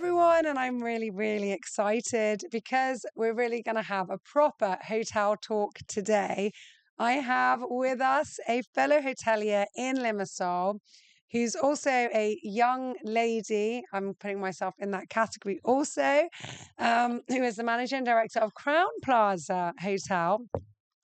everyone, and I'm really, really excited because we're really going to have a proper hotel talk today. I have with us a fellow hotelier in Limassol who's also a young lady. I'm putting myself in that category also, who is the managing director of Crowne Plaza Hotel,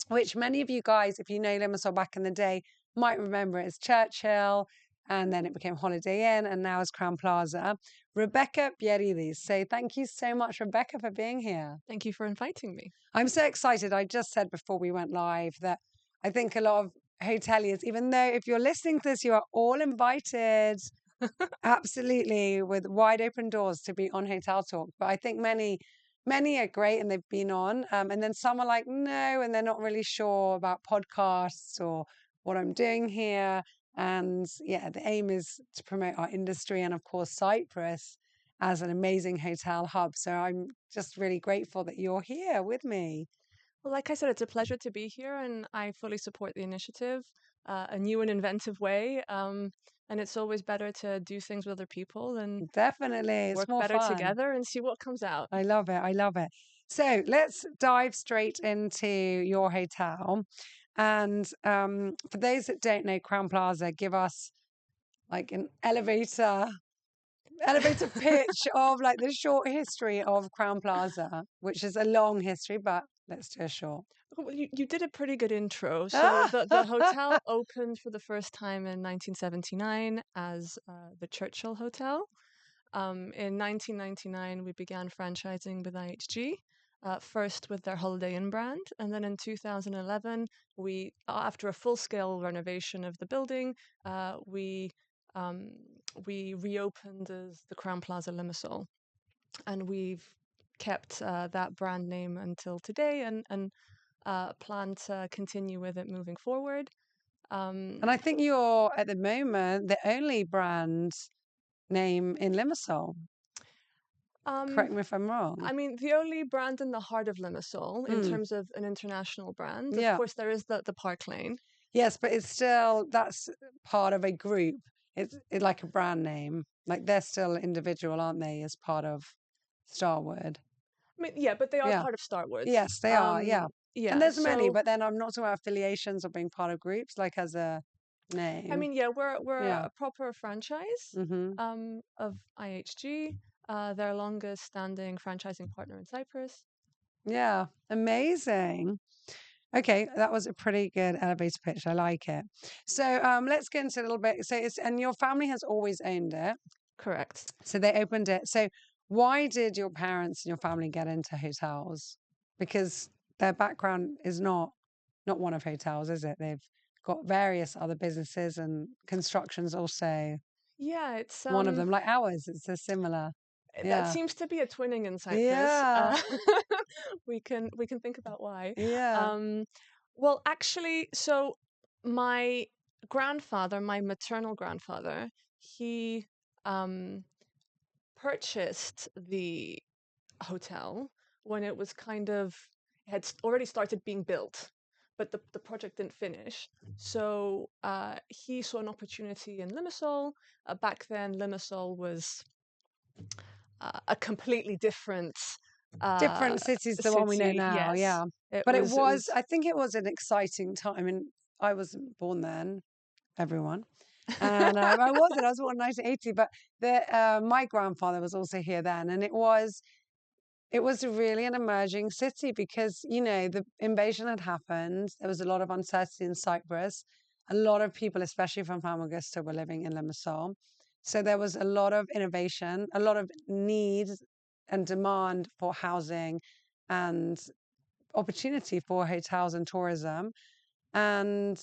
which many of you guys, if you know Limassol back in the day, might remember it as Churchill, and then it became Holiday Inn, and now it's Crowne Plaza. Rebecca Pierides. So thank you so much, Rebecca, for being here. Thank you for inviting me. I'm so excited. I just said before we went live that I think a lot of hoteliers, even though if you're listening to this, you are all invited, absolutely, with wide open doors to be on Hotel Talk. But I think many are great and they've been on. And then some are like, no, and they're not really sure about podcasts or what I'm doing here. And yeah, the aim is to promote our industry and, of course, Cyprus as an amazing hotel hub. So I'm just really grateful that you're here with me. Well, like I said, it's a pleasure to be here, and I fully support the initiative, a new and inventive way. And it's always better to do things with other people and Definitely, it's work more better fun. together and see what comes out. I love it. I love it. So let's dive straight into your hotel. And for those that don't know Crowne Plaza, give us like an elevator pitch of like the short history of Crowne Plaza, which is a long history, but let's do a short. Well, you did a pretty good intro. So the hotel opened for the first time in 1979 as the Churchill Hotel. In 1999, we began franchising with IHG. First with their Holiday Inn brand, and then in 2011, we, after a full-scale renovation of the building, we reopened as the Crowne Plaza Limassol, and we've kept that brand name until today, and plan to continue with it moving forward. And I think you're at the moment the only brand name in Limassol. Correct me if I'm wrong. I mean, the only brand in the heart of Limassol in terms of an international brand. Yeah. Of course, there is the Park Lane. Yes, but it's still, that's part of a group. It's like a brand name. Like they're still individual, aren't they, as part of Starwood? I mean, yeah, but they are part of Starwood. Yes, they are. Yeah. Yeah. And there's many, but then I'm not talking about affiliations or being part of groups, like as a name. I mean, yeah, we're a proper franchise of IHG, their longest standing franchising partner in Cyprus. Yeah, amazing. Okay, that was a pretty good elevator pitch. I like it. So let's get into a little bit. So and your family has always owned it. Correct. So they opened it. So why did your parents and your family get into hotels? Because their background is not one of hotels, is it? They've got various other businesses and constructions also. Yeah, it's one of them, like ours. It's a similar. That seems to be a twinning in Cyprus. Yeah. We can think about why. Yeah. Well, actually, so my grandfather, my maternal grandfather, he purchased the hotel when it was kind of had already started being built, but the project didn't finish. So he saw an opportunity in Limassol. Back then, Limassol was a completely different cities, the one we know now. Yes. Yeah. But it was, I think it was an exciting time. I mean, I wasn't born then, everyone. And I was born in 1980, but my grandfather was also here then. And it was really an emerging city because, you know, the invasion had happened. There was a lot of uncertainty in Cyprus. A lot of people, especially from Famagusta, were living in Limassol. So there was a lot of innovation, a lot of need and demand for housing and opportunity for hotels and tourism. And,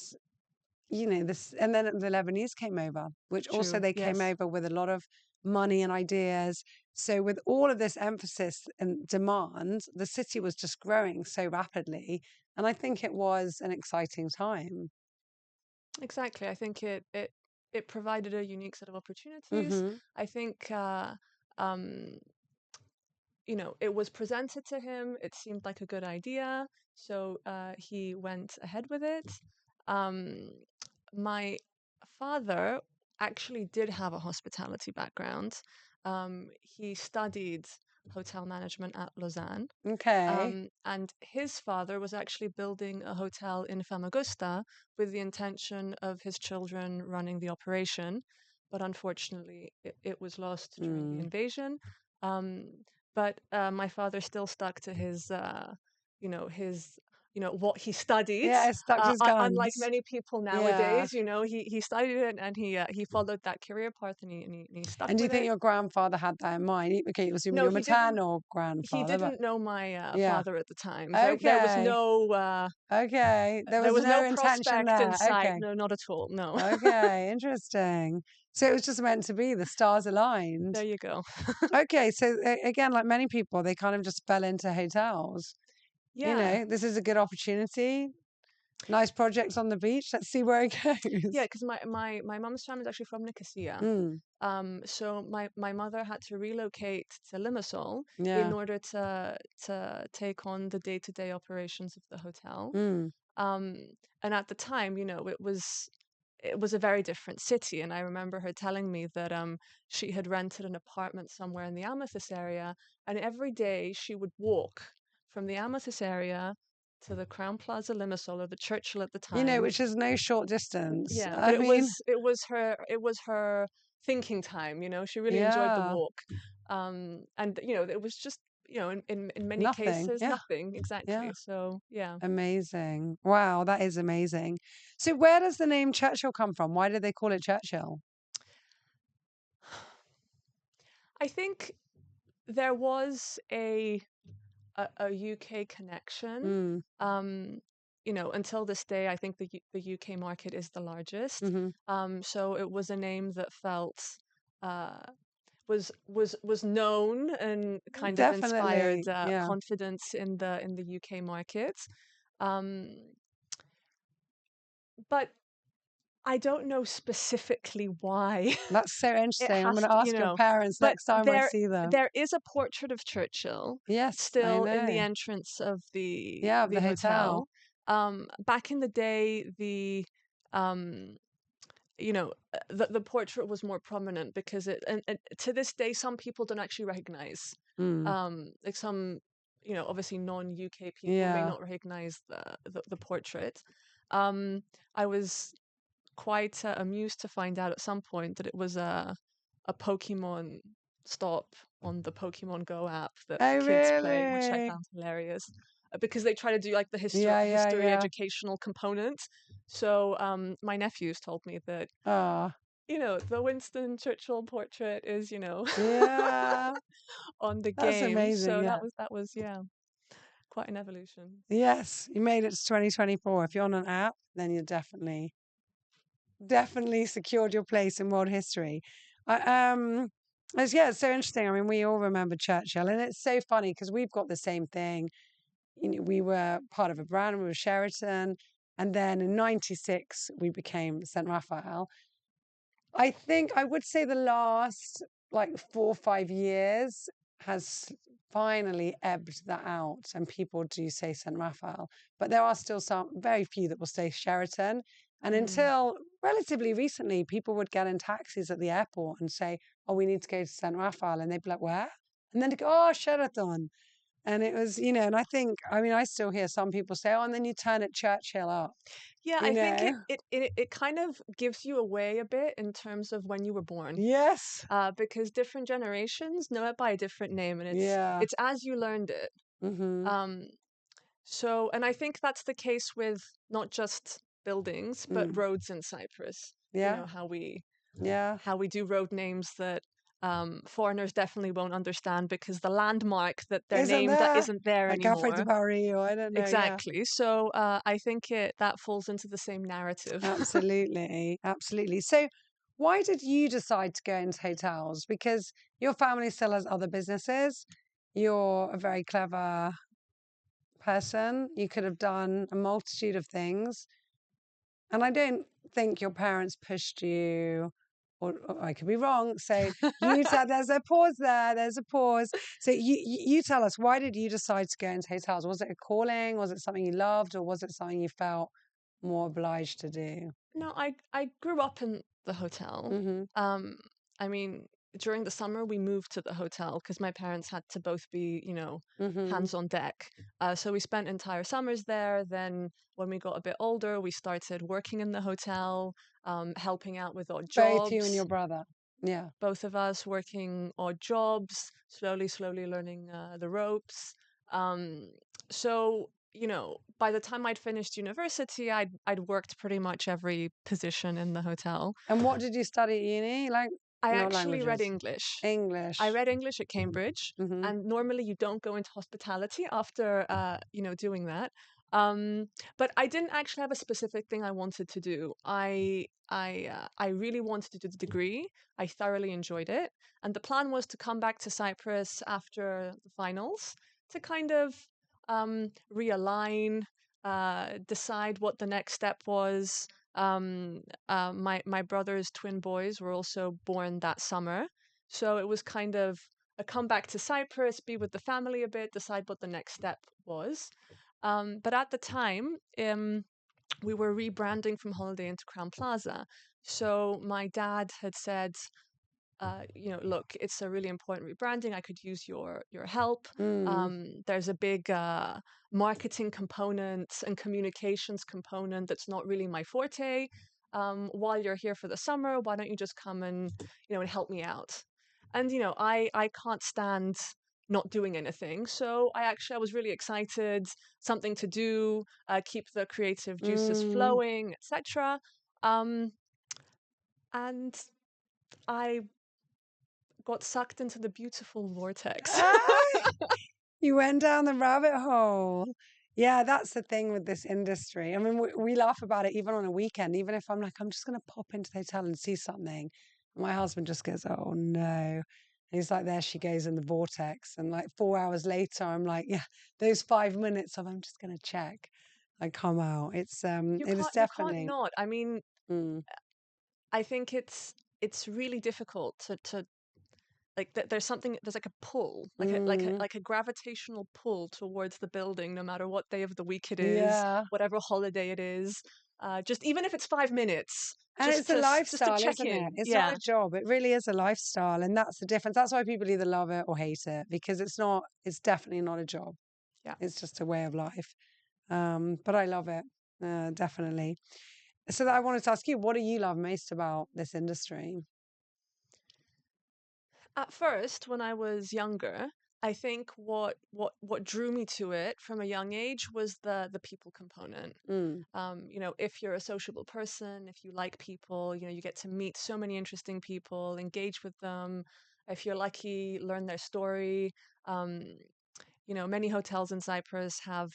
you know, and then the Lebanese came over, which also they came over with a lot of money and ideas. So with all of this emphasis and demand, the city was just growing so rapidly. And I think it was an exciting time. Exactly. I think it provided a unique set of opportunities. I think, you know, it was presented to him. It seemed like a good idea. So he went ahead with it. My father actually did have a hospitality background. he studied hotel management at Lausanne. Okay. And his father was actually building a hotel in Famagusta with the intention of his children running the operation. But unfortunately, it was lost during the Mm. invasion. Um, but my father still stuck to his what he studied. Yeah, it stuck to his Unlike guns. many people Yeah. nowadays, he studied it and he followed that career path and he stuck And do you with think it. your grandfather had that in mind? Okay, it was No, your he didn't. maternal He grandfather, but didn't know my yeah. father at the time. There was Okay. no Okay. There there was was no no intention prospect in there. sight. Okay. No, not at all. No. Okay. Interesting. So it was just meant to be, the stars aligned. There you go. Okay. So again, like many people, they kind of just fell into hotels. Yeah. This is a good opportunity. Nice projects on the beach. Let's see where it Yeah, goes. because my mum's family is actually from Nicosia. Mm, So my mother had to relocate to Limassol in yeah. order to take on the day-to-day operations of the hotel. Mm. Um, and at the time, it was a very different city. And I remember her telling me that she had rented an apartment somewhere in the Amethyst area, and every day she would walk from the Amethyst area to the Crowne Plaza Limassol or the Churchill at the time. Which is no short distance. Yeah, but I mean, it was her thinking time. She really enjoyed the yeah, walk, and it was just in many nothing. cases Yeah, nothing yeah. exactly. So yeah. Amazing. Wow, that is amazing. So where does the name Churchill come from? Why did they call it Churchill? I think there was a UK connection. Mm, Um, until this day, I think the UK market is the largest. hmm. So it was a name that felt uh, was known and kind of inspired Definitely. Yeah. confidence in the UK market. Um, but I don't know specifically why That's so it interesting. I'm has going to to, ask your parents but next time I see them. there is a portrait of Churchill Yes, I still in the know. entrance of Yeah, of the the hotel. hotel. Back in the day, um, the portrait was more prominent because and to this day, some people don't actually recognize, Mm, like some, obviously non-UK people may yeah. not recognize the portrait. I was quite amused to find out at some point that it was a Pokemon stop on the Pokemon Go app that Oh, kids play, which I really? found hilarious because they try to do like the Yeah, yeah, history yeah. educational component. So my nephews told me that Ah, the Winston Churchill portrait is yeah. on the That's game. amazing. So Yeah. that was yeah, quite an evolution. Yes, you made it to 2024. If you're on an app, then you're definitely secured your place in world history. It's so interesting. I mean, we all remember Churchill, and it's so funny because we've got the same thing. We were part of a brand, we were Sheraton, and then in '96 we became St. Raphael. I think I would say the last like 4 or 5 years has finally ebbed that out, and people do say St. Raphael, but there are still some very few that will say Sheraton. And Mm. until relatively recently, people would get in taxis at the airport and say, "Oh, we need to go to St. Raphael," and they'd be like, "Where?" And then they go, "Oh, Sheraton." And it was, and I mean, I still hear some people say, "Oh, and then you turn at Churchill up," Yeah, you I think know? it kind of gives you away a bit in terms of when you were born. Yes. Because different generations know it by a different name, and it's Yeah. it's as you learned it. Mm-hmm. Um, and I think that's the case with not just buildings, but Mm. roads in Cyprus. Yeah. Yeah. How we do road names that foreigners definitely won't understand because the landmark that they're Isn't named at there? isn't there Like Café de anymore. Paris, or I don't know. Yeah. Exactly. So I think that falls into the same narrative. Absolutely. Absolutely. So, why did you decide to go into hotels? Because your family still has other businesses. You're a very clever person. You could have done a multitude of things. And I don't think your parents pushed you, or I could be wrong. So you tell, there's a pause there. There's a pause. So you tell us, why did you decide to go into hotels? Was it a calling? Was it something you loved, or was it something you felt more obliged to do? No, I grew up in the hotel. Mm-hmm. Um, I mean, during the summer, we moved to the hotel because my parents had to both be, Mm-hmm. hands on deck. So we spent entire summers there. Then when we got a bit older, we started working in the hotel, helping out with odd Both you and jobs. your brother. Yeah. Both of us working odd jobs, slowly learning the ropes. Um, so, by the time I'd finished university, I'd worked pretty much every position in the hotel. And what did you study at uni? Like, I not actually read languages. English. I English. read English at Cambridge, Mm-hmm. and normally you don't go into hospitality after, doing that. Um, but I didn't actually have a specific thing I wanted to do. I really wanted to do the degree. I thoroughly enjoyed it, and the plan was to come back to Cyprus after the finals to kind of realign, decide what the next step was. My brother's twin boys were also born that summer, so it was kind of a come back to Cyprus, be with the family a bit, decide what the next step was. But at the time, we were rebranding from Holiday into Crowne Plaza. So my dad had said, look, it's a really important rebranding. I could use your help. Mm. There's a big marketing component and communications component that's not really my forte. While you're here for the summer, why don't you just come and help me out? And I can't stand not doing anything. So I was really excited, something to do, keep the creative juices Mm. flowing, etc. Um, and I got sucked into the beautiful vortex. Ah, you went down the rabbit hole. Yeah, that's the thing with this industry. I mean, we laugh about it even on a weekend, even if I'm like, I'm just going to pop into the hotel and see something. My husband just goes, oh no. And he's like, there she goes in the vortex. And like 4 hours later, I'm like, yeah, those 5 minutes of I'm just going to check. I come out. It is You can't definitely. not. I mean, Mm. I think it's really difficult to like there's like a pull, Mm. like a gravitational pull towards the building, no matter what day of the week it is, Yeah. whatever holiday it is. Just even if it's 5 minutes, And it's a just to lifestyle, check isn't it? in. It's not Yeah, a job. It really is a lifestyle. And that's the difference. That's why people either love it or hate it because it's definitely not a job. yeah. It's just a way of life. But I love it, definitely. So that I wanted to ask you, what do you love most about this industry? At first, when I was younger, I think what drew me to it from a young age was the people component. Mm. If you're a sociable person, if you like people, you get to meet so many interesting people, engage with them. If you're lucky, learn their story. Um, many hotels in Cyprus have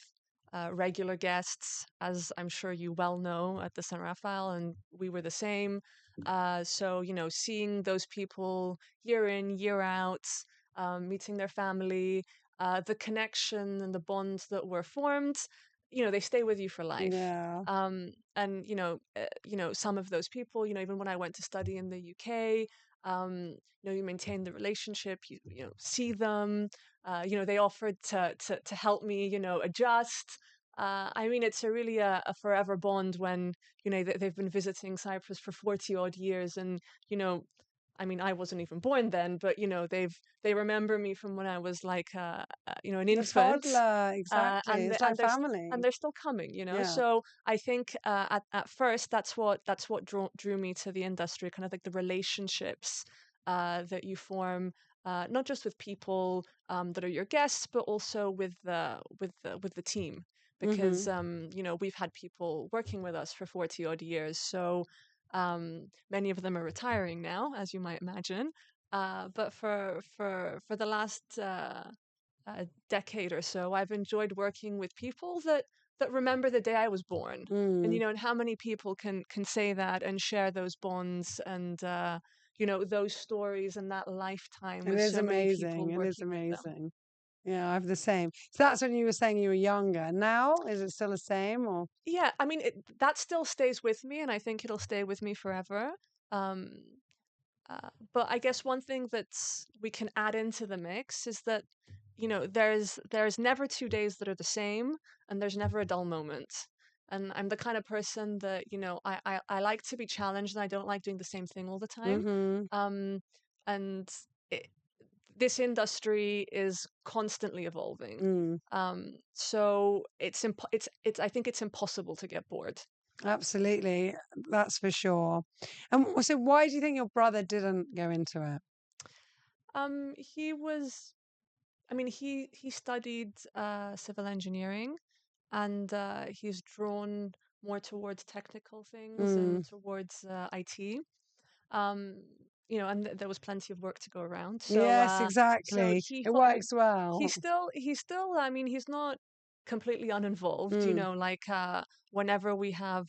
regular guests, as I'm sure you well know, at the San Rafael, and we were the same. So, seeing those people year in, year out, meeting their family, the connection and the bonds that were formed, they stay with you for life. Yeah. And some of those people, even when I went to study in the UK, you maintain the relationship, see them, they offered to help me, adjust. I mean, it's a forever bond when, they've been visiting Cyprus for 40 odd years. And, you know, I mean, I wasn't even born then, but, they remember me from when I was like, an A infant. toddler, exactly. And, It's the, like and family. they're still coming, Yeah. So I think at first that's what drew me to the industry, kind of like the relationships that you form, not just with people that are your guests, but also with the team, Mm-hmm. because we've had people working with us for 40 odd years, so many of them are retiring now, as you might imagine. But for the last decade or so, I've enjoyed working with people that remember the day I was born, and Mm. and how many people can say that and share those bonds and those stories and that lifetime It with is so many people amazing. It is working with them. amazing. Yeah, I have the same. So that's when you were saying you were younger. Now, is it still the same or? Yeah, I mean that still stays with me, and I think it'll stay with me forever. Um, but I guess one thing that we can add into the mix is that there's never 2 days that are the same, and there's never a dull moment. And I'm the kind of person that I like to be challenged, and I don't like doing the same thing all the time. Mm-hmm. Um, and it, this industry is constantly evolving. Mm. So it's I think it's impossible to get bored. Absolutely, that's for sure. And so, why do you think your brother didn't go into it? He was, I mean, he studied civil engineering, and he's drawn more towards technical things and Mm. towards IT. Um, and there was plenty of work to go around. Yes, So exactly. he It followed. works well. He's still. I mean, he's not completely uninvolved. Mm. Like whenever we have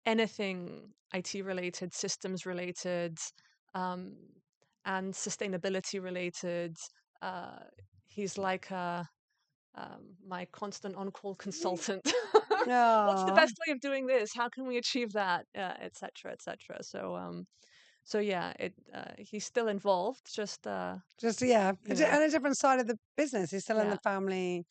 anything IT related, systems related, um, and sustainability related, uh, he's like my constant on-call consultant. What's the Oh, best way of doing this? How can we achieve that? Et cetera, et cetera. So yeah, he's still involved. Just just yeah, you know, and a different side of the business. He's still in yeah. the family.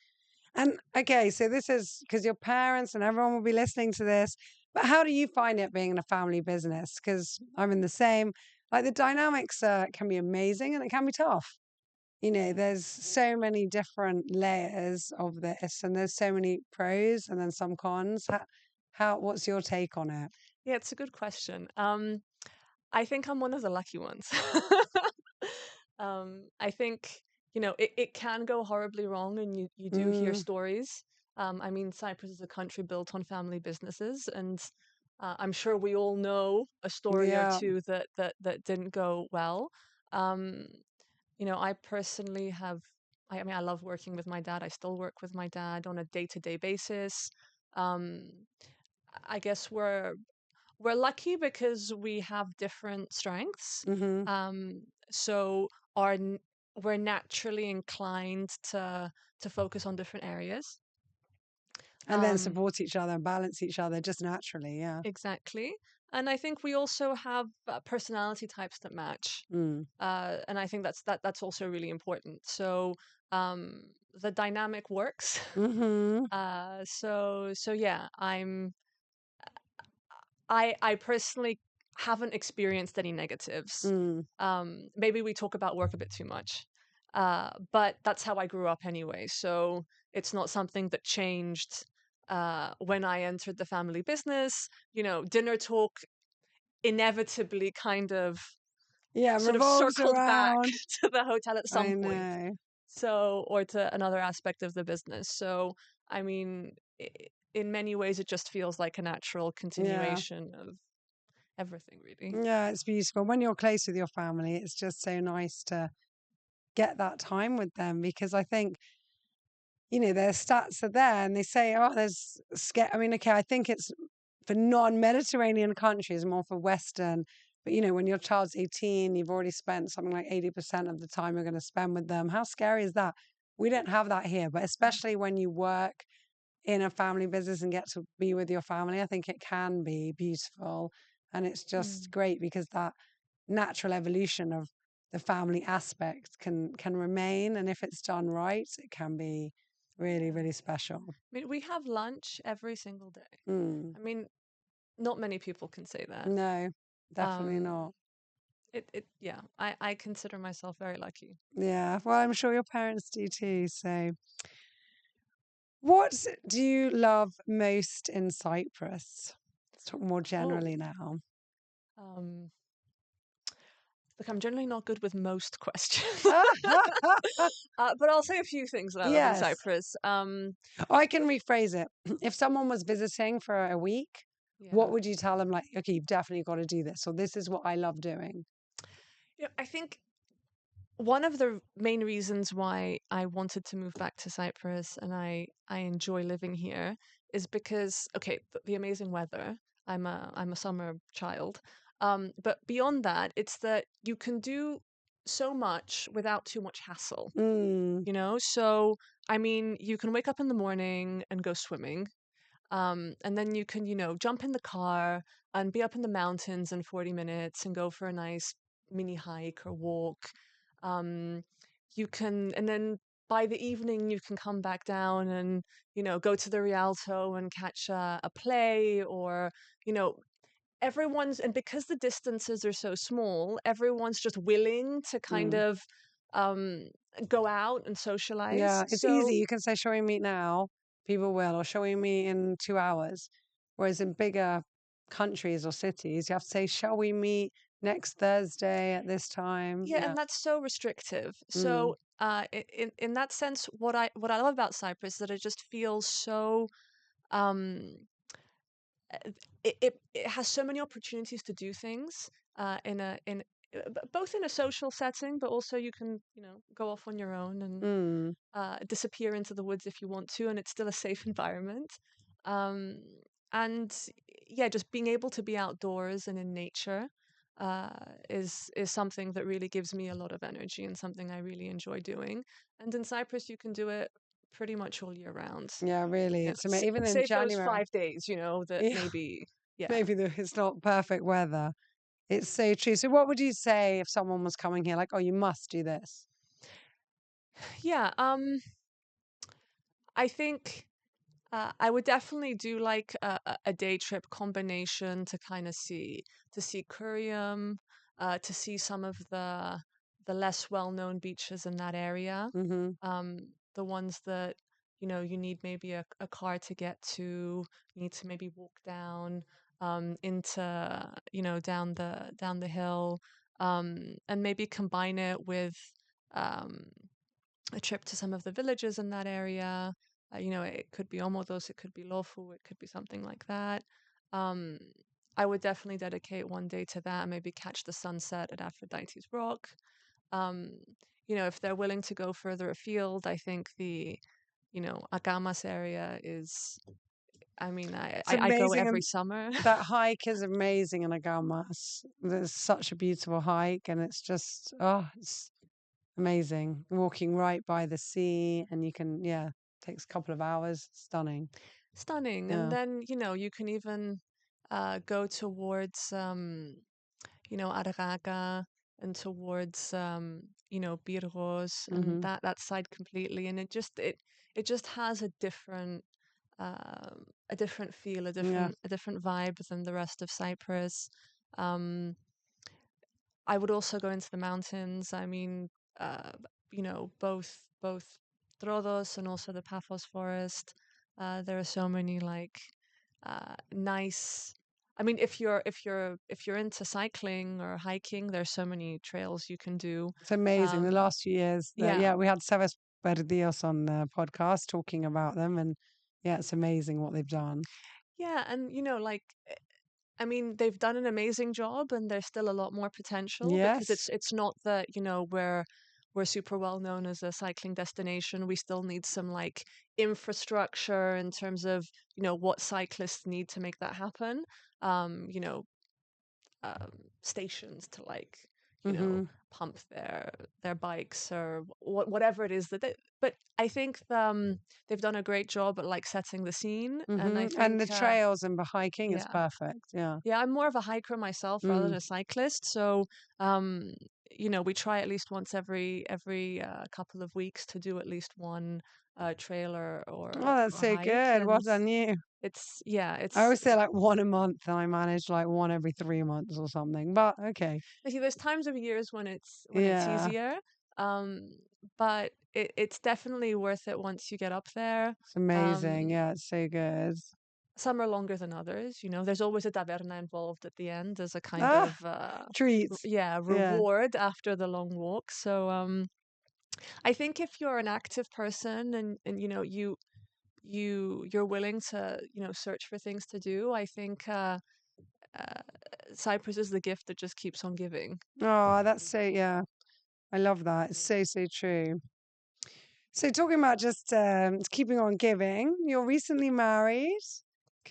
And okay, so this is because your parents and everyone will be listening to this. But how do you find it being in a family business? Because I'm in the same. Like the dynamics can be amazing and it can be tough. There's so many different layers of this, and there's so many pros and then some cons. What's your take on it? Yeah, it's a good question. I think I'm one of the lucky ones. I think, it can go horribly wrong, and you do hear Mm, stories. I mean, Cyprus is a country built on family businesses, and I'm sure we all know a story or yeah. two that didn't go well. Um, I personally have, I mean, I love working with my dad. I still work with my dad on a day-to-day basis. Um, I guess we're lucky because we have different strengths. Hmm. So our n- we're naturally inclined to focus on different areas. And then Um, support each other and balance each other just naturally. Yeah. exactly. And I think we also have personality types that match. Mm. And I think that's also really important. So um, the dynamic works. Hmm. So yeah, I personally haven't experienced any negatives. Mm. Maybe we talk about work a bit too much, but that's how I grew up anyway. So it's not something that changed when I entered the family business. Dinner talk inevitably kind of Yeah, sort of revolves circled back around. to the hotel at some I point. know. So, or to another aspect of the business. So, I mean, in many ways, it just feels like a natural Yeah. continuation of everything, really. Yeah, it's beautiful. When you're close with your family, it's just so nice to get that time with them because I think, their stats are there and they say, oh, I mean, okay, I think it's for non-Mediterranean countries, more for Western. But, when your child's 18, you've already spent something like 80% of the time you're going to spend with them. How scary is that? We don't have that here, but especially when you work in a family business and get to be with your family, I think it can be beautiful. And it's just Mm. great because that natural evolution of the family aspect can remain. And if it's done right, it can be really, Yeah. really special. I mean, we have lunch every single day. Mm. I mean, not many people can say that. No, definitely Um, not. yeah, I consider myself very lucky. Yeah, well, I'm sure your parents do too. So, what do you love most in Cyprus? Let's talk more Oh, generally now. um, look, I'm generally not good with most questions, but I'll say a few things that I love in Yes, Cyprus. I can rephrase it. If someone was visiting for a week, what Yeah. would you tell them? Like, okay, you've definitely got to do this, or this is what I love doing. I think one of the main reasons why I wanted to move back to Cyprus and I enjoy living here is because okay, the amazing weather. I'm a summer child. But beyond that, it's that you can do so much without too much hassle, Mm. So I mean, you can wake up in the morning and go swimming. And then you can, jump in the car and be up in the mountains in 40 minutes and go for a nice mini hike or walk. Um, and then by the evening, you can come back down and, go to the Rialto and catch a play or, you know, and because the distances are so small, everyone's just willing to kind of um, go out and socialize. Yeah, it's So easy. You can say, shall we meet now? People will, or shall we meet in 2 hours? Whereas in bigger countries or cities, you have to say, shall we meet next Thursday at this time? yeah, Yeah. and that's so restrictive. Mm. So in that sense, what I love about Cyprus is that it just feels so um, it has so many opportunities to do things in both in a social setting, but also you can go off on your own and Mm. disappear into the woods if you want to, and it's still a safe environment. Um, and yeah, just being able to be outdoors and in nature uh, is something that really gives me a lot of energy and something I really enjoy doing. And in Cyprus, you can do it pretty much all year round. Yeah, really. You know, It's amazing. Even in save those January. 5 days, that Yeah, maybe, yeah, maybe it's not perfect weather. It's so true. So, what would you say if someone was coming here, like, oh, you must do this? yeah. I think I would definitely do like a day trip combination to kind of see Curium, to see some of the less well-known beaches in that area. Mm-hmm. The ones that you need maybe a car to get to. You need to maybe walk down into down the hill, and maybe combine it with um, a trip to some of the villages in that area. It could be Omodos, it could be Lofu, it could be something like that. Um, I would definitely dedicate one day to that, maybe catch the sunset at Aphrodite's Rock. Um, if they're willing to go further afield, I think the Agamas area is, I mean, It's I go amazing. every And summer. that hike is amazing in Agamas. There's such a beautiful hike, and it's just, oh, it's amazing. Walking right by the sea, and you can, yeah, takes a couple of hours. Stunning. Stunning. And Yeah. then, you can even go towards Aragaga and towards Birgos and Mm-hmm. that side completely, and it just has a different feel, a Yeah. different vibe than the rest of Cyprus. Um, I would also go into the mountains. I mean, uh, both Troodos and also the Paphos forest. There are so many like nice. I mean, if you're into cycling or hiking, there's so many trails you can do. It's amazing. The Um, last few years, yeah, yeah, we had Sebas Berdios on the podcast talking about them, and yeah, it's amazing what they've done. yeah, and like I mean, they've done an amazing job, and there's still a lot more potential because it's Yes, it's not that we're super well known as a cycling destination. We still need some like infrastructure in terms of what cyclists need to make that happen. Um, you know, Stations to like hmm pump their bikes or whatever it is that they. But I think they've done a great job at like setting the scene, and I and think the trails and the hiking is yeah. perfect. Yeah. Yeah, I'm more of a hiker myself rather than Mm. a cyclist. So, um, we try at least once every couple of weeks to do at least one trail Oh, that's or so hike, good. Well and done, you. it's yeah, I it's always say like one a month, and I manage like one every 3 months or something. But okay, see, there's times of years when it's yeah, easier, um, but it's definitely worth it once you get up there. it's amazing. Um, Yeah, it's so good. some are longer than others. There's always a taverna involved at the end as a kind Ah, of treats. yeah, Yeah, reward after the long walk. So I think if you're an active person and you're willing to search for things to do, I think uh, Cyprus is the gift that just keeps on giving. oh, that's so, yeah, I love that. It's so, so true. So, talking about just keeping on giving, you're recently married.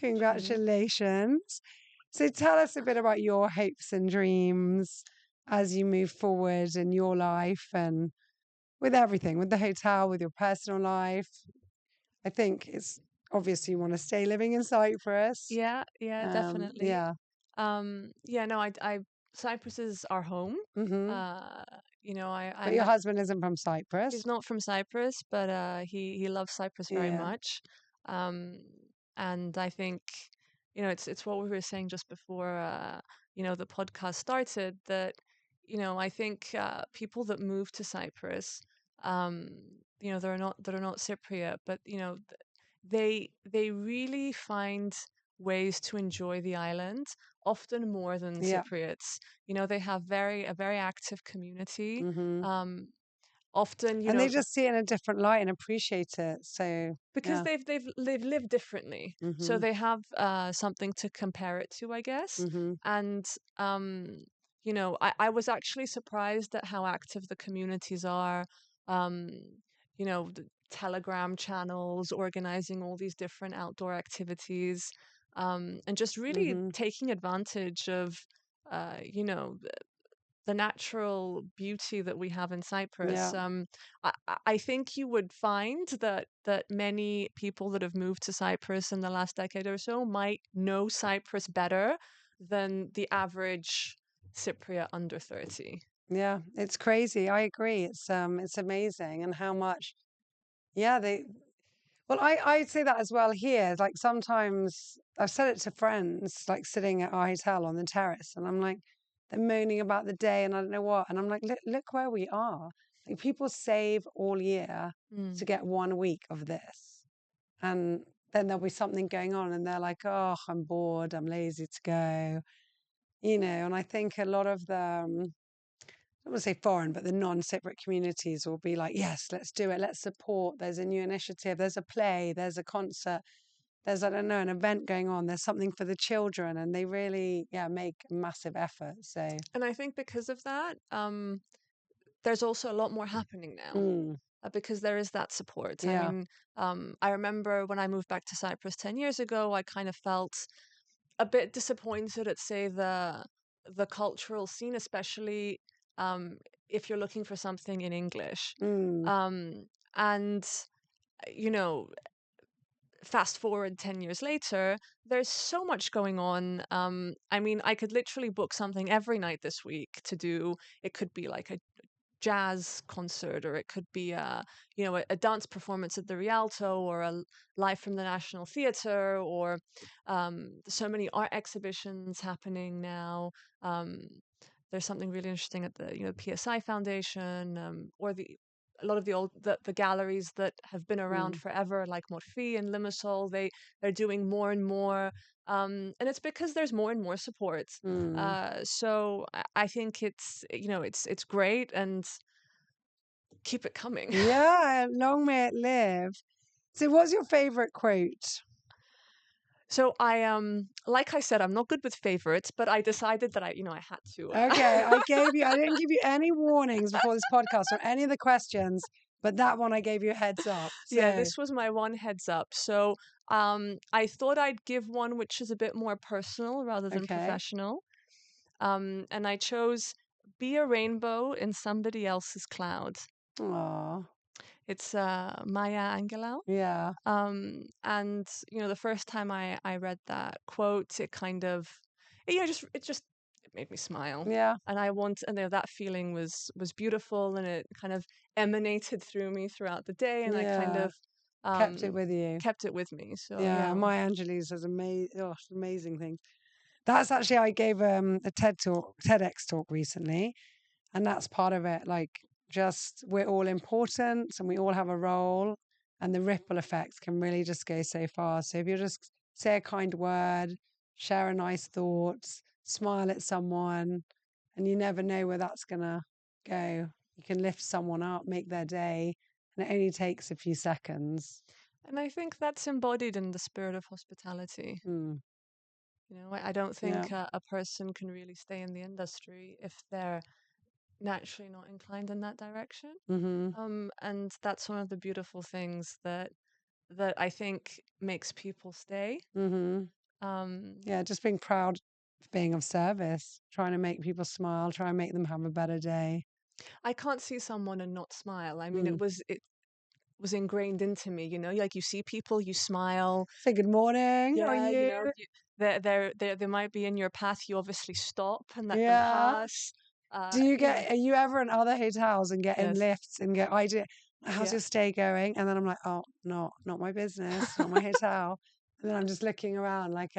Thank you. Congratulations. So, tell us a bit about your hopes and dreams as you move forward in your life and with everything, with the hotel, with your personal life. I think it's obvious you want to stay living in Cyprus. Yeah, yeah, definitely. Yeah. Yeah, no, Cyprus is our home. hmm Uh, I But your met. husband isn't from He's Cyprus. not from Cyprus, but he loves Cyprus very Yeah. much. Um, and I think, it's what we were saying just before, the podcast started, that, I think people that move to Cyprus, um, that are not Cypriot, but, they really find ways to enjoy the island, often more than Yeah. Cypriots. They have a very active community. Hmm. Um, Often, And they just see it in a different light and appreciate it. So, because yeah. they've lived differently, so Hmm. they have something to compare it to, I guess. Hmm. And I was actually surprised at how active the communities are. um the Telegram channels organizing all these different outdoor activities, and just really Hmm. taking advantage of uh you know the natural beauty that we have in Cyprus. Yeah. I think you would find that many people that have moved to Cyprus in the last decade or so might know Cyprus better than the average Cypriot under 30. Yeah. It's crazy. I agree. It's amazing. And how much, yeah, well, I'd say that as well here. Like sometimes I've said it to friends, like sitting at our hotel on the terrace, and I'm like, they're moaning about the day and I don't know what. And I'm like, look where we are. Like people save all year Mm. to get 1 week of this. And then there'll be something going on and they're like, oh, I'm bored, I'm lazy to go, and I think a lot of the, I wouldn't say foreign, but the non-Cypriot communities will be like, yes, let's do it. Let's support. There's a new initiative. There's a play. There's a concert. There's, I don't know, an event going on. There's something for the children. And they really, yeah, make a massive effort. So, And I think because of that, there's also a lot more happening now. mm, Because there is that support. I yeah. mean, I remember when I moved back to Cyprus 10 years ago, I kind of felt a bit disappointed at, say, the cultural scene, especially if you're looking for something in English. Mm, And you know, fast forward 10 years later, there's so much going on. I mean, I could literally book something every night this week to do. It could be like a jazz concert, or it could be a dance performance at the Rialto, or live from the National Theatre, or so many art exhibitions happening now. Um, there's something really interesting at the PSI Foundation, or a lot of the galleries that have been around mm, forever, like Morphy and Limassol. They're doing more and more, and it's because there's more and more support. mm. So I think it's great, and keep it coming. Yeah, long may it live. So, what's your favorite quote? So like I said, I'm not good with favorites, but I decided that I had to. Okay, I didn't give you any warnings before this podcast or any of the questions, but that one I gave you a heads up. Yeah, So, this was my one heads up. So I thought I'd give one which is a bit more personal rather than okay. professional. And I chose "Be a rainbow in somebody else's cloud." Aw, It's Maya Angelou. yeah, And the first time I read that quote, it kind of, it made me smile. yeah, And that feeling was beautiful, and it kind of emanated through me throughout the day, and I kind yeah. of Kept it with you. kept it with me. So Yeah, yeah. Maya Angelou says amazing things. That's actually I gave a TEDx talk recently, and that's part of it. Like, just we're all important and we all have a role, and the ripple effects can really just go so far. So if you just say a kind word, share a nice thought, smile at someone, and you never know where that's gonna go. You can lift someone up, make their day, and it only takes a few seconds. And I think that's embodied in the spirit of hospitality. Mm, I don't yeah. think a person can really stay in the industry if they're naturally not inclined in that direction. Mm-hmm. And that's one of the beautiful things that I think makes people stay. Mm-hmm. Um, Yeah, just being proud of being of service, trying to make people smile, try and make them have a better day. I can't see someone and not smile. I mean, Mm. it was ingrained into me. Like you see people, you smile. Say good morning. How are Yeah, you? they might be in your path. You obviously stop and let them Yeah. pass. Do you get? Are you ever in other hotels and get in Yes, lifts and get? I do. How's yeah. your stay going? And then I'm like, oh, not my business, not my hotel. And then I'm just looking around like,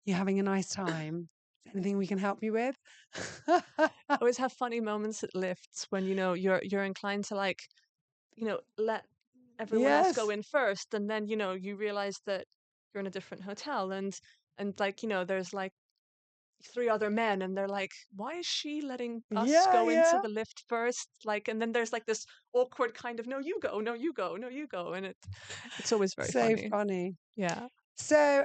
you having a nice time? Anything we can help you with? I always have funny moments at lifts when, you're inclined to like, let everyone else go Yes. in first, and then, you realize that you're in a different hotel, and like, there's like 3 other men, and they're like, why is she letting us Yeah, go into yeah. the lift first? Like, and then there's like this awkward kind of, no, you go, no, you go, no, you go. And it's always very So funny. funny. Yeah. So,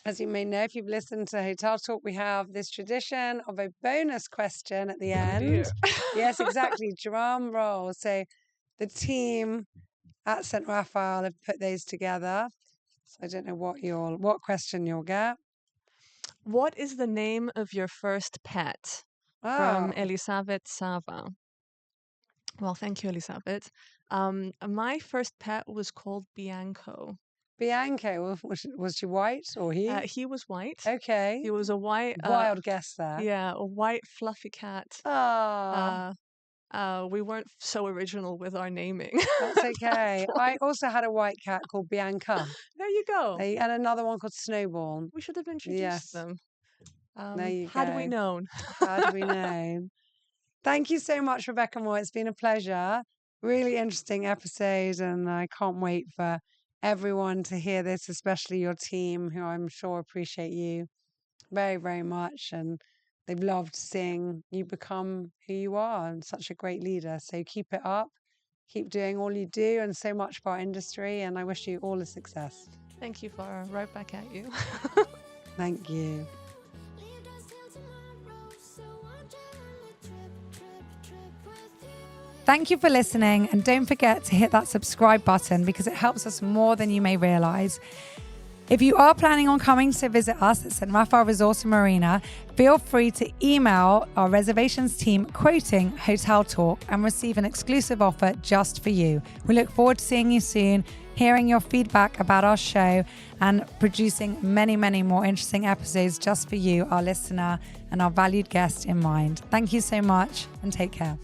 as you may know, if you've listened to Hotel Talk, we have this tradition of a bonus question at the Oh end. dear. Yes, exactly. Drum roll. So the team at St. Raphael have put those together. So I don't know what question you'll get. What is the name of your first pet? From Oh, Elisabeth Sava. Well, thank you, Elisabeth. My first pet was called Bianco. Bianco. Was she white or he? He was white. Okay. He was a white, Wild guess there. yeah, a white fluffy cat. Ah, We weren't so original with our naming. that's at okay. that I point. also had a white cat called Bianca. There you go. And another one called Snowball. We should have introduced Yes, them. there you Had we go. known. Had we known? Thank you so much, Rebecca Moore. It's been a pleasure. Really interesting episode, and I can't wait for everyone to hear this, especially your team, who I'm sure appreciate you very, very much. And they've loved seeing you become who you are and such a great leader. So keep it up. Keep doing all you do and so much for our industry. And I wish you all the success. Thank you, Farah. Right back at you. Thank you. Thank you for listening, and don't forget to hit that subscribe button because it helps us more than you may realize. If you are planning on coming to visit us at St. Raphael Resort and Marina, feel free to email our reservations team quoting Hotel Talk and receive an exclusive offer just for you. We look forward to seeing you soon, hearing your feedback about our show, and producing many, many more interesting episodes just for you, our listener, and our valued guest in mind. Thank you so much, and take care.